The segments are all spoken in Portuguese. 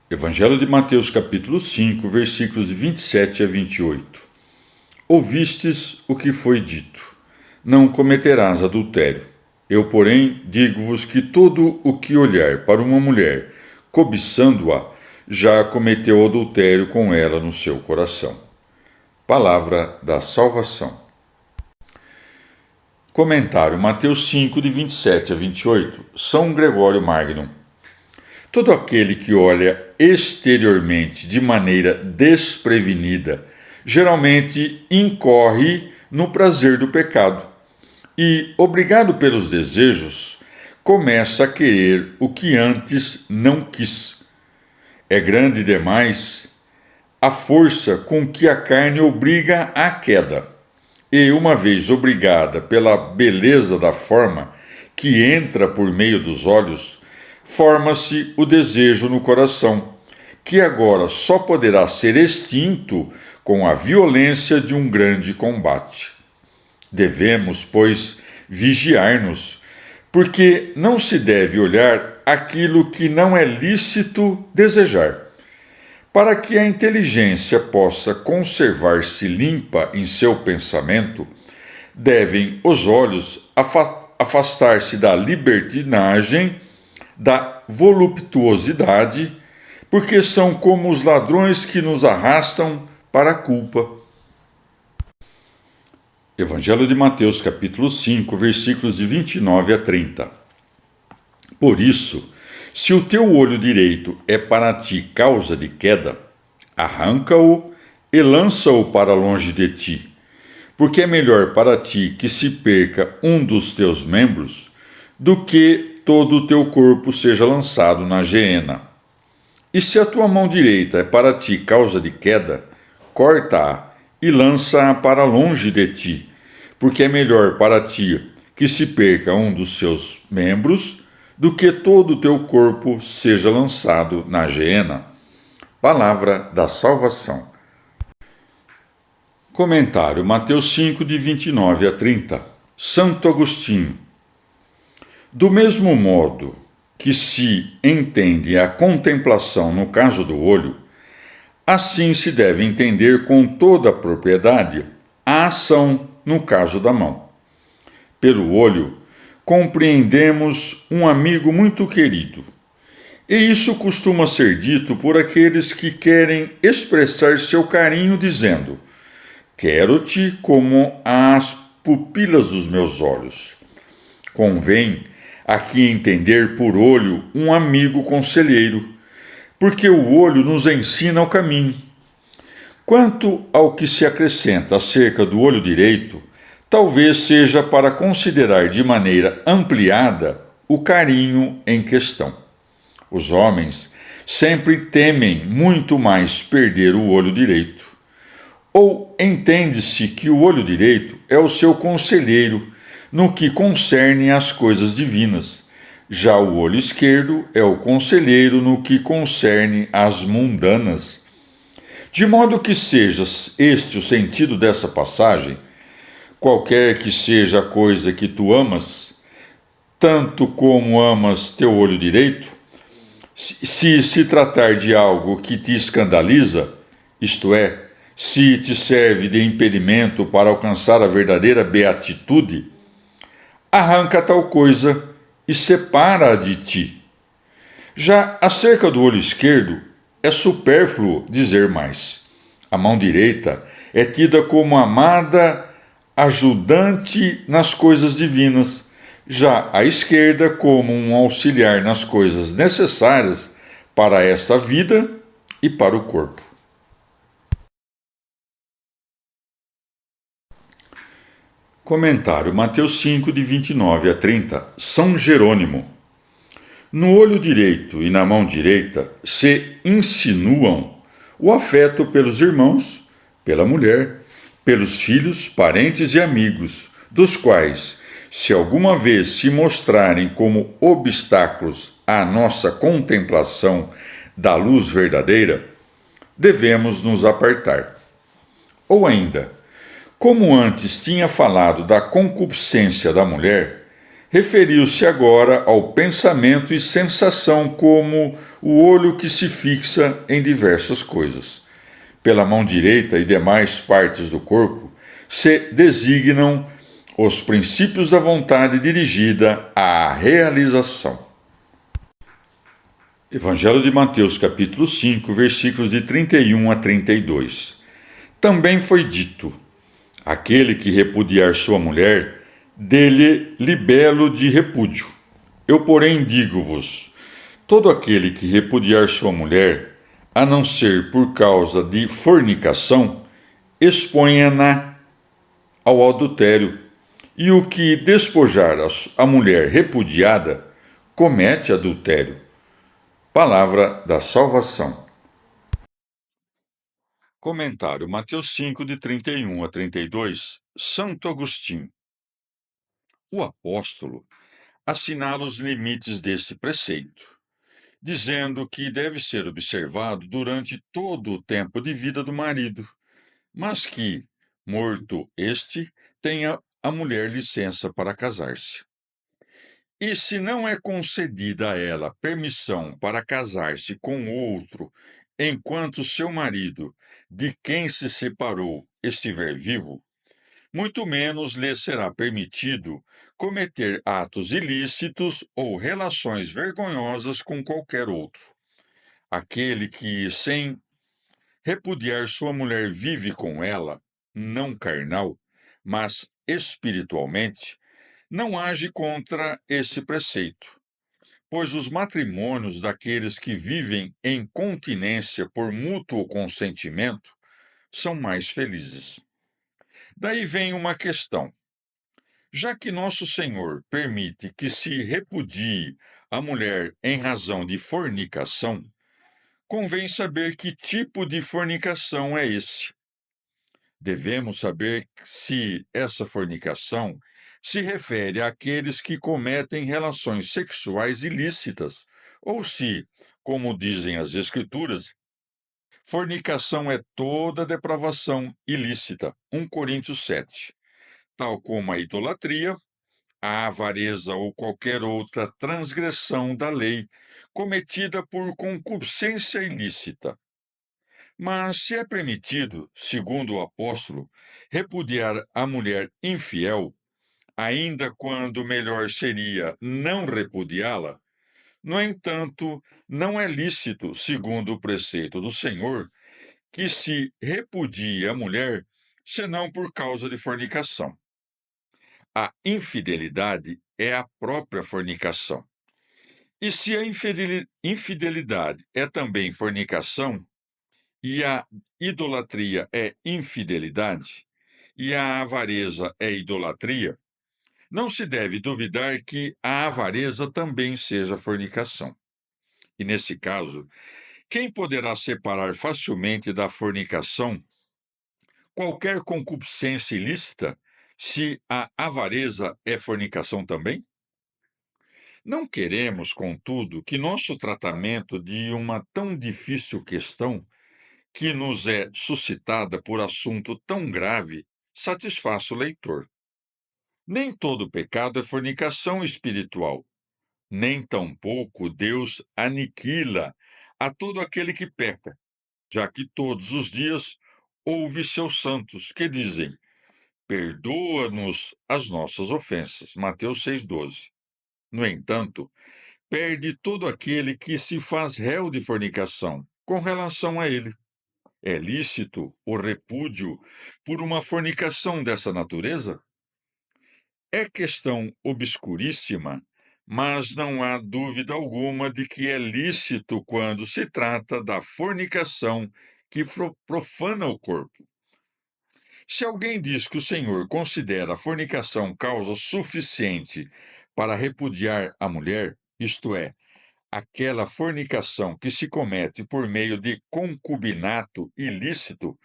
Evangelho de Mateus capítulo 5, versículos de 27 a 28. Ouvistes o que foi dito: não cometerás adultério. Eu, porém, digo-vos que todo o que olhar para uma mulher, cobiçando-a, já cometeu adultério com ela no seu coração. Palavra da salvação. Comentário Mateus 5, de 27 a 28. São Gregório Magno. Todo aquele que olha exteriormente de maneira desprevenida, geralmente incorre no prazer do pecado e, obrigado pelos desejos, começa a querer o que antes não quis. É grande demais a força com que a carne obriga à queda, e, uma vez obrigada pela beleza da forma que entra por meio dos olhos, forma-se o desejo no coração, que agora só poderá ser extinto com a violência de um grande combate. Devemos, pois, vigiar-nos, porque não se deve olhar aquilo que não é lícito desejar. Para que a inteligência possa conservar-se limpa em seu pensamento, devem os olhos afastar-se da libertinagem, da voluptuosidade, porque são como os ladrões que nos arrastam para a culpa. Evangelho de Mateus, capítulo 5, versículos de 29 a 30. Por isso, se o teu olho direito é para ti causa de queda, arranca-o e lança-o para longe de ti, porque é melhor para ti que se perca um dos teus membros do que todo o teu corpo seja lançado na geena. E se a tua mão direita é para ti causa de queda, corta-a e lança-a para longe de ti, porque é melhor para ti que se perca um dos seus membros do que todo o teu corpo seja lançado na geena. Palavra da salvação. Comentário Mateus 5, de 29 a 30. Santo Agostinho. Do mesmo modo que se entende a contemplação no caso do olho, assim se deve entender com toda a propriedade a ação no caso da mão. Pelo olho, compreendemos um amigo muito querido, e isso costuma ser dito por aqueles que querem expressar seu carinho dizendo: quero-te como as pupilas dos meus olhos. Convém aqui entender por olho um amigo conselheiro, porque o olho nos ensina o caminho. Quanto ao que se acrescenta acerca do olho direito, talvez seja para considerar de maneira ampliada o carinho em questão. Os homens sempre temem muito mais perder o olho direito. Ou entende-se que o olho direito é o seu conselheiro no que concerne às coisas divinas. Já o olho esquerdo é o conselheiro no que concerne às mundanas. De modo que seja este o sentido dessa passagem, qualquer que seja a coisa que tu amas, tanto como amas teu olho direito, se tratar de algo que te escandaliza, isto é, se te serve de impedimento para alcançar a verdadeira beatitude, arranca tal coisa e separa-a de ti. Já acerca do olho esquerdo, é supérfluo dizer mais. A mão direita é tida como amada ajudante nas coisas divinas, já a esquerda como um auxiliar nas coisas necessárias para esta vida e para o corpo. Comentário Mateus 5, de 29 a 30. São Jerônimo. No olho direito e na mão direita se insinuam o afeto pelos irmãos, pela mulher, pelos filhos, parentes e amigos, dos quais, se alguma vez se mostrarem como obstáculos à nossa contemplação da luz verdadeira, devemos nos apartar. Ou ainda, como antes tinha falado da concupiscência da mulher, Referiu-se agora ao pensamento e sensação como o olho que se fixa em diversas coisas. Pela mão direita e demais partes do corpo se designam os princípios da vontade dirigida à realização. Evangelho de Mateus, capítulo 5, versículos de 31 a 32. Também foi dito: aquele que repudiar sua mulher, dele libelo de repúdio. Eu, porém, digo-vos: todo aquele que repudiar sua mulher, a não ser por causa de fornicação, exponha-na ao adultério. E o que despojar a mulher repudiada, comete adultério. Palavra da salvação. Comentário Mateus 5, de 31 a 32, Santo Agostinho. O apóstolo assinala os limites desse preceito, dizendo que deve ser observado durante todo o tempo de vida do marido, mas que, morto este, tenha a mulher licença para casar-se. E se não é concedida a ela permissão para casar-se com outro, enquanto seu marido, de quem se separou, estiver vivo, muito menos lhe será permitido cometer atos ilícitos ou relações vergonhosas com qualquer outro. Aquele que, sem repudiar sua mulher, vive com ela, não carnal, mas espiritualmente, não age contra esse preceito, pois os matrimônios daqueles que vivem em continência por mútuo consentimento são mais felizes. Daí vem uma questão. Já que Nosso Senhor permite que se repudie a mulher em razão de fornicação, convém saber que tipo de fornicação é esse. Devemos saber se essa fornicação se refere àqueles que cometem relações sexuais ilícitas, ou se, como dizem as Escrituras, fornicação é toda depravação ilícita, 1 Coríntios 7, tal como a idolatria, a avareza ou qualquer outra transgressão da lei cometida por concupiscência ilícita. Mas se é permitido, segundo o apóstolo, repudiar a mulher infiel, ainda quando melhor seria não repudiá-la, no entanto, não é lícito, segundo o preceito do Senhor, que se repudie a mulher, senão por causa de fornicação. A infidelidade é a própria fornicação. E se a infidelidade é também fornicação, e a idolatria é infidelidade, e a avareza é idolatria, não se deve duvidar que a avareza também seja fornicação. E nesse caso, quem poderá separar facilmente da fornicação qualquer concupiscência ilícita, se a avareza é fornicação também? Não queremos, contudo, que nosso tratamento de uma tão difícil questão, que nos é suscitada por assunto tão grave, satisfaça o leitor. Nem todo pecado é fornicação espiritual, nem tampouco Deus aniquila a todo aquele que peca, já que todos os dias ouve seus santos que dizem: perdoa-nos as nossas ofensas. Mateus 6,12. No entanto, perde todo aquele que se faz réu de fornicação com relação a ele. É lícito o repúdio por uma fornicação dessa natureza? É questão obscuríssima, mas não há dúvida alguma de que é lícito quando se trata da fornicação que profana o corpo. Se alguém diz que o Senhor considera a fornicação causa suficiente para repudiar a mulher, isto é, aquela fornicação que se comete por meio de concubinato ilícito,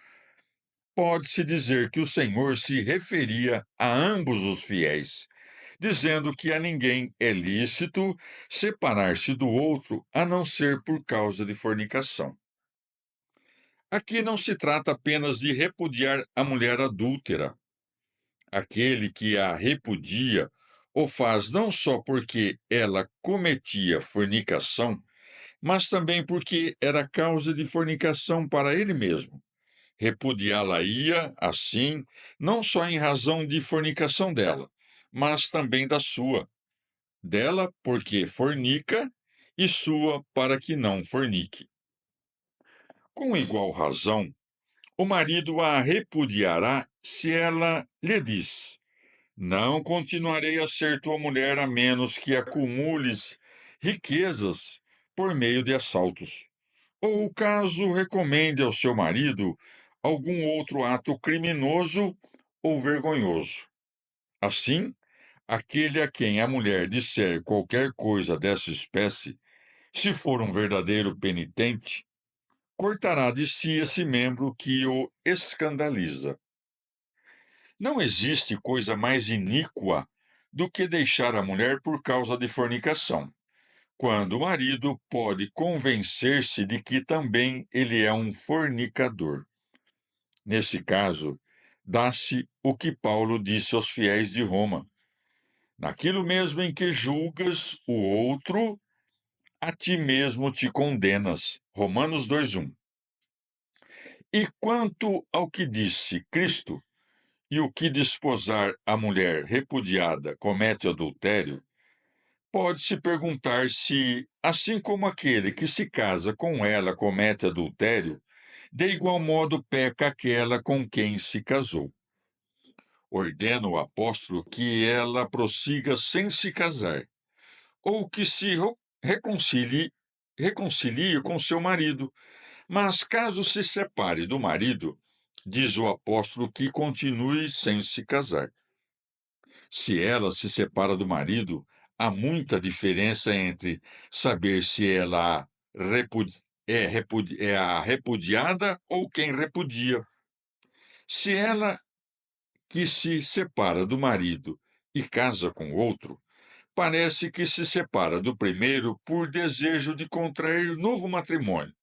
pode-se dizer que o Senhor se referia a ambos os fiéis, dizendo que a ninguém é lícito separar-se do outro a não ser por causa de fornicação. Aqui não se trata apenas de repudiar a mulher adúltera. Aquele que a repudia o faz não só porque ela cometia fornicação, mas também porque era causa de fornicação para ele mesmo. Repudiá-la-ia, assim, não só em razão de fornicação dela, mas também da sua. Dela, porque fornica, e sua, para que não fornique. Com igual razão, o marido a repudiará se ela lhe diz: Não continuarei a ser tua mulher a menos que acumules riquezas por meio de assaltos. Ou caso recomende ao seu marido algum outro ato criminoso ou vergonhoso. Assim, aquele a quem a mulher disser qualquer coisa dessa espécie, se for um verdadeiro penitente, cortará de si esse membro que o escandaliza. Não existe coisa mais iníqua do que deixar a mulher por causa de fornicação, quando o marido pode convencer-se de que também ele é um fornicador. Nesse caso, dá-se o que Paulo disse aos fiéis de Roma: naquilo mesmo em que julgas o outro, a ti mesmo te condenas. Romanos 2:1. E quanto ao que disse Cristo, e o que desposar a mulher repudiada comete adultério, pode-se perguntar se, assim como aquele que se casa com ela comete adultério, de igual modo peca aquela com quem se casou. Ordena o apóstolo que ela prossiga sem se casar, ou que se reconcilie com seu marido. Mas caso se separe do marido, diz o apóstolo que continue sem se casar. Se ela se separa do marido, há muita diferença entre saber se ela é a repudiada ou quem repudia. Se ela que se separa do marido e casa com outro, parece que se separa do primeiro por desejo de contrair novo matrimônio,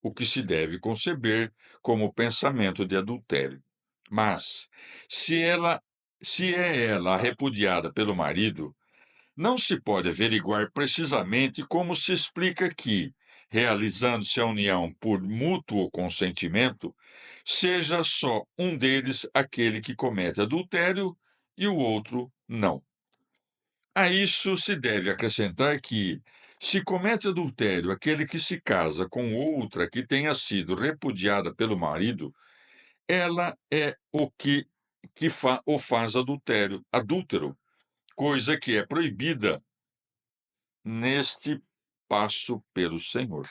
o que se deve conceber como pensamento de adultério. Mas, se é ela a repudiada pelo marido, não se pode averiguar precisamente como se explica que, realizando-se a união por mútuo consentimento, seja só um deles aquele que comete adultério e o outro não. A isso se deve acrescentar que, se comete adultério aquele que se casa com outra que tenha sido repudiada pelo marido, ela é o faz adúltero, coisa que é proibida neste passo pelo Senhor.